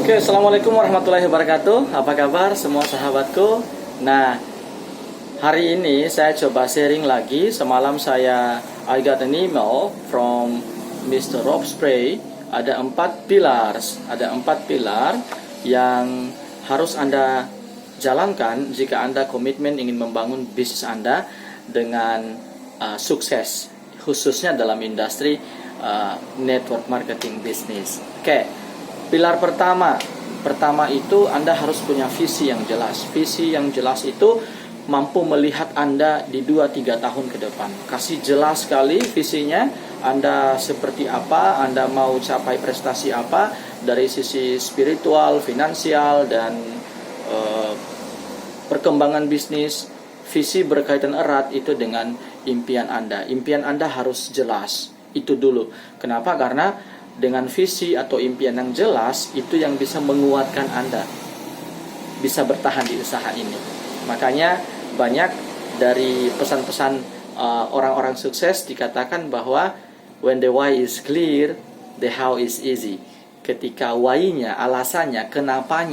Oke, Assalamualaikum warahmatullahi wabarakatuh. Apa kabar semua sahabatku? Nah, hari ini saya coba sharing lagi. Semalam I got an email from Mr. Rob Spray. Ada 4 pilar yang harus Anda jalankan jika Anda komitmen ingin membangun bisnis Anda dengan sukses, khususnya dalam industri network marketing bisnis. Oke. Pilar pertama itu Anda harus punya visi yang jelas. Visi yang jelas itu mampu melihat Anda di 2-3 tahun ke depan. Kasih jelas sekali visinya, Anda seperti apa, Anda mau capai prestasi apa dari sisi spiritual, finansial, dan perkembangan bisnis. Visi berkaitan erat itu dengan impian Anda. Impian Anda harus jelas. Itu dulu. Kenapa? Karena dengan visi atau impian yang jelas, itu yang bisa menguatkan Anda bisa bertahan di usaha ini. Makanya banyak dari pesan-pesan orang-orang sukses dikatakan bahwa when the why is clear, the how is easy. Ketika why-nya, alasannya, kenapa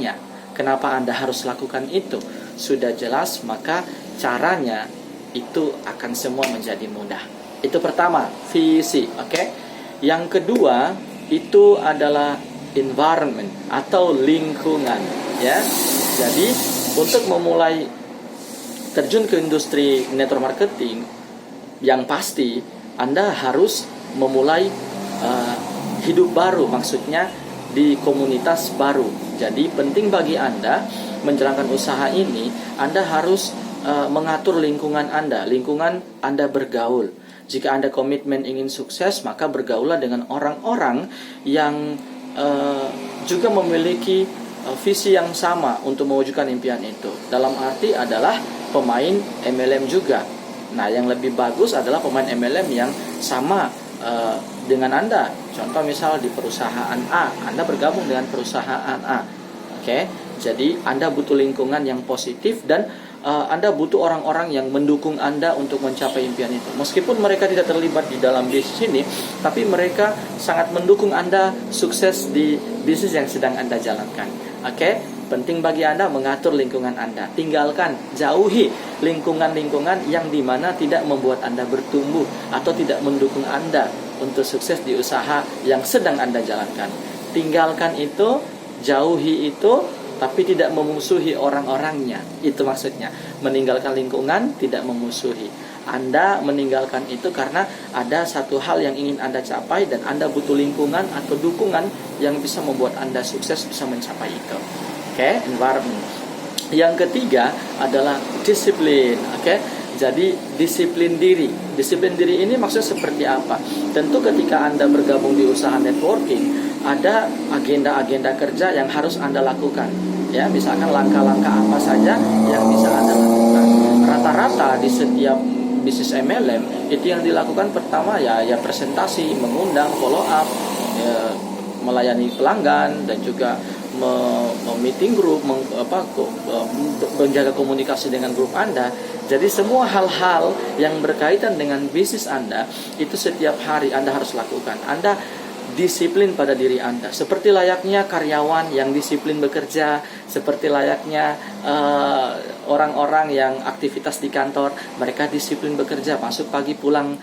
Anda harus lakukan itu sudah jelas, maka caranya itu akan semua menjadi mudah. Itu pertama, visi, oke? Yang kedua itu adalah environment atau lingkungan, ya. Jadi untuk memulai terjun ke industri network marketing, yang pasti Anda harus memulai hidup baru, maksudnya di komunitas baru. Jadi penting bagi Anda menjalankan usaha ini, Anda harus mengatur lingkungan Anda bergaul. Jika Anda komitmen ingin sukses, maka bergaulah dengan orang-orang yang juga memiliki visi yang sama untuk mewujudkan impian itu. Dalam arti adalah pemain MLM juga. Nah, yang lebih bagus adalah pemain MLM yang sama dengan Anda. Contoh misal di perusahaan A, Anda bergabung dengan perusahaan A. Oke, jadi Anda butuh lingkungan yang positif dan Anda butuh orang-orang yang mendukung Anda untuk mencapai impian itu. Meskipun mereka tidak terlibat di dalam bisnis ini, tapi mereka sangat mendukung Anda sukses di bisnis yang sedang Anda jalankan. Oke, penting bagi Anda mengatur lingkungan Anda. Jauhi lingkungan-lingkungan yang dimana tidak membuat Anda bertumbuh atau tidak mendukung Anda untuk sukses di usaha yang sedang Anda jalankan. Tinggalkan itu, jauhi itu, tapi tidak memusuhi orang-orangnya. Itu maksudnya, meninggalkan lingkungan, tidak memusuhi. Anda meninggalkan itu karena ada satu hal yang ingin Anda capai, dan Anda butuh lingkungan atau dukungan yang bisa membuat Anda sukses bisa mencapai itu. Oke, environment. Yang ketiga adalah disiplin. Oke, jadi disiplin diri. Disiplin diri ini maksudnya seperti apa? Tentu ketika Anda bergabung di usaha networking, ada agenda-agenda kerja yang harus Anda lakukan. Ya, misalkan langkah-langkah apa saja yang bisa Anda lakukan. Rata-rata di setiap bisnis MLM itu yang dilakukan pertama ya presentasi, mengundang, follow up, melayani pelanggan, dan juga meeting grup, menjaga komunikasi dengan grup Anda. Jadi semua hal-hal yang berkaitan dengan bisnis Anda itu setiap hari Anda harus lakukan. Anda disiplin pada diri Anda, seperti layaknya karyawan yang disiplin bekerja, seperti layaknya orang-orang yang aktivitas di kantor, mereka disiplin bekerja, masuk pagi, pulang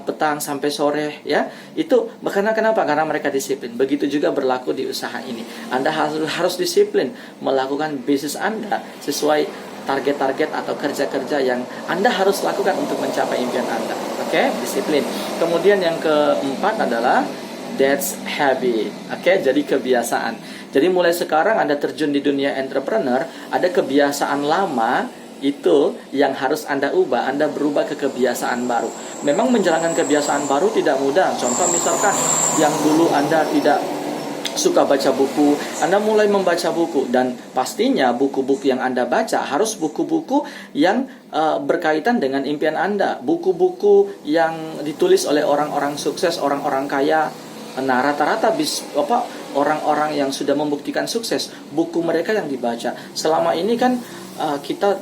petang sampai sore, ya. Itu karena kenapa? Karena mereka disiplin. Begitu juga berlaku di usaha ini. Anda harus disiplin melakukan bisnis Anda sesuai target-target atau kerja-kerja yang Anda harus lakukan untuk mencapai impian Anda. Oke, disiplin. Kemudian yang keempat adalah that's habit. Oke, jadi kebiasaan. Jadi mulai sekarang Anda terjun di dunia entrepreneur, ada kebiasaan lama itu yang harus Anda ubah. Anda berubah ke kebiasaan baru. Memang menjalankan kebiasaan baru tidak mudah. Contoh misalkan yang dulu Anda tidak suka baca buku, Anda mulai membaca buku, dan pastinya buku-buku yang Anda baca harus buku-buku yang berkaitan dengan impian Anda. Buku-buku yang ditulis oleh orang-orang sukses, orang-orang kaya. Nah, rata-rata orang-orang yang sudah membuktikan sukses, buku mereka yang dibaca. Selama ini kan kita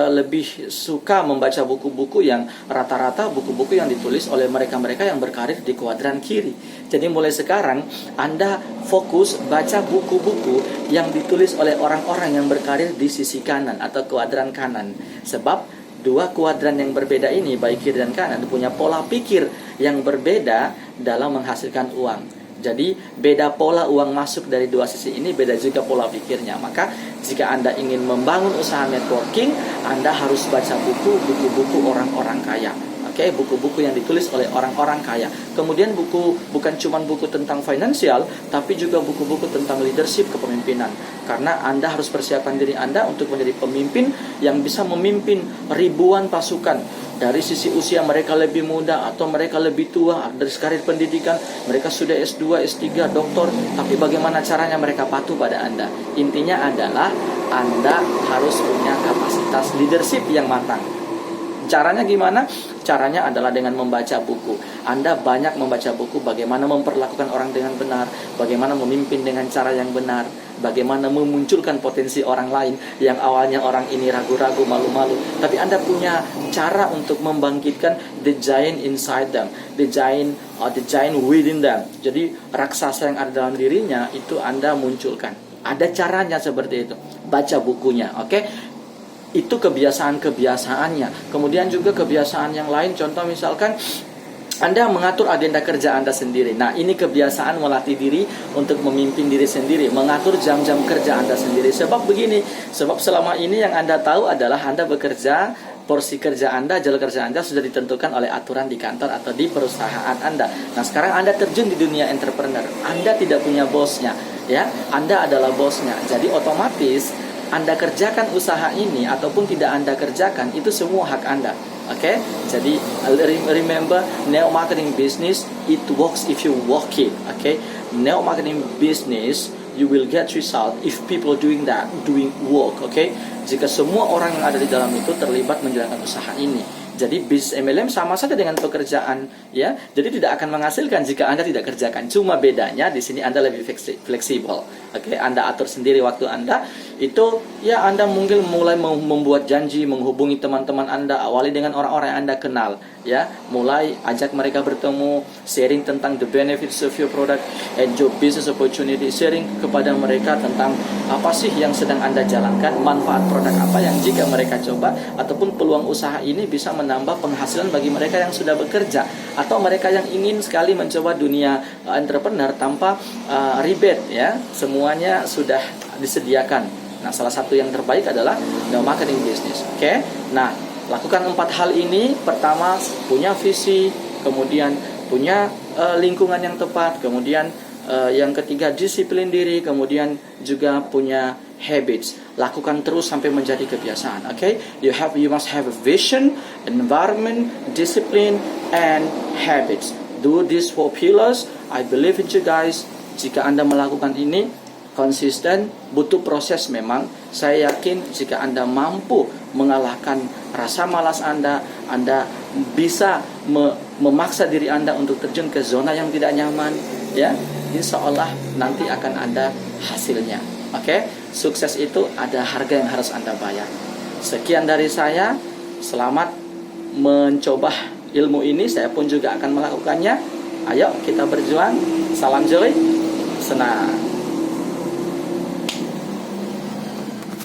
lebih suka membaca buku-buku yang rata-rata buku-buku yang ditulis oleh mereka-mereka yang berkarir di kuadran kiri. Jadi mulai sekarang Anda fokus baca buku-buku yang ditulis oleh orang-orang yang berkarir di sisi kanan atau kuadran kanan. Sebab dua kuadran yang berbeda ini, baik kiri dan kanan, punya pola pikir yang berbeda dalam menghasilkan uang. Jadi beda pola uang masuk dari dua sisi ini, beda juga pola pikirnya. Maka jika Anda ingin membangun usaha networking, Anda harus baca buku-buku orang-orang kaya. Oke, buku-buku yang ditulis oleh orang-orang kaya. Kemudian buku bukan cuma buku tentang finansial, tapi juga buku-buku tentang leadership, kepemimpinan. Karena Anda harus persiapkan diri Anda untuk menjadi pemimpin yang bisa memimpin ribuan pasukan. Dari sisi usia mereka lebih muda atau mereka lebih tua, dari karir pendidikan mereka sudah S2, S3, doktor, tapi bagaimana caranya mereka patuh pada Anda? Intinya adalah Anda harus punya kapasitas leadership yang matang. Caranya gimana? Caranya adalah dengan membaca buku. Anda banyak membaca buku bagaimana memperlakukan orang dengan benar, bagaimana memimpin dengan cara yang benar, bagaimana memunculkan potensi orang lain yang awalnya orang ini ragu-ragu, malu-malu, tapi Anda punya cara untuk membangkitkan the giant inside them, the giant within them. Jadi raksasa yang ada dalam dirinya itu Anda munculkan. Ada caranya seperti itu. Baca bukunya, oke? Itu kebiasaan-kebiasaannya. Kemudian juga kebiasaan yang lain, contoh misalkan Anda mengatur agenda kerja Anda sendiri. Nah, ini kebiasaan melatih diri untuk memimpin diri sendiri, mengatur jam-jam kerja Anda sendiri. Sebab begini, sebab selama ini yang Anda tahu adalah Anda bekerja, porsi kerja Anda, jalur kerja Anda sudah ditentukan oleh aturan di kantor atau di perusahaan Anda. Nah, sekarang Anda terjun di dunia entrepreneur. Anda tidak punya bosnya, ya. Anda adalah bosnya. Jadi otomatis Anda kerjakan usaha ini ataupun tidak Anda kerjakan, itu semua hak Anda. Oke? Jadi remember, network marketing business, it works if you walk it. Oke? Network marketing business, you will get result if people doing work. Oke? Jika semua orang yang ada di dalam itu terlibat menjalankan usaha ini. Jadi bisnis MLM sama saja dengan pekerjaan, ya. Jadi tidak akan menghasilkan jika Anda tidak kerjakan. Cuma bedanya di sini Anda lebih fleksibel. Oke, Anda atur sendiri waktu Anda. Itu ya Anda mungkin mulai membuat janji, menghubungi teman-teman Anda, awali dengan orang-orang yang Anda kenal, ya. Mulai ajak mereka bertemu, sharing tentang the benefits of your product and your business opportunity, sharing kepada mereka tentang apa sih yang sedang Anda jalankan, manfaat produk apa yang jika mereka coba, ataupun peluang usaha ini bisa menambah penghasilan bagi mereka yang sudah bekerja, atau mereka yang ingin sekali mencoba dunia entrepreneur tanpa rebate, ya. Semuanya sudah disediakan. Nah, salah satu yang terbaik adalah network marketing business. Oke? Nah, lakukan 4 hal ini. Pertama, punya visi, kemudian punya lingkungan yang tepat, kemudian yang ketiga disiplin diri, kemudian juga punya habits. Lakukan terus sampai menjadi kebiasaan. Okay? You must have a vision, environment, discipline, and habits. Do these 4 pillars. I believe in you guys. Jika Anda melakukan ini konsisten, butuh proses memang. Saya yakin jika Anda mampu mengalahkan rasa malas Anda bisa memaksa diri Anda untuk terjun ke zona yang tidak nyaman, ya. Insya Allah nanti akan ada hasilnya. Oke? Sukses itu ada harga yang harus Anda bayar. Sekian dari saya. Selamat mencoba ilmu ini. Saya pun juga akan melakukannya. Ayo kita berjuang. Salam joy. Senang.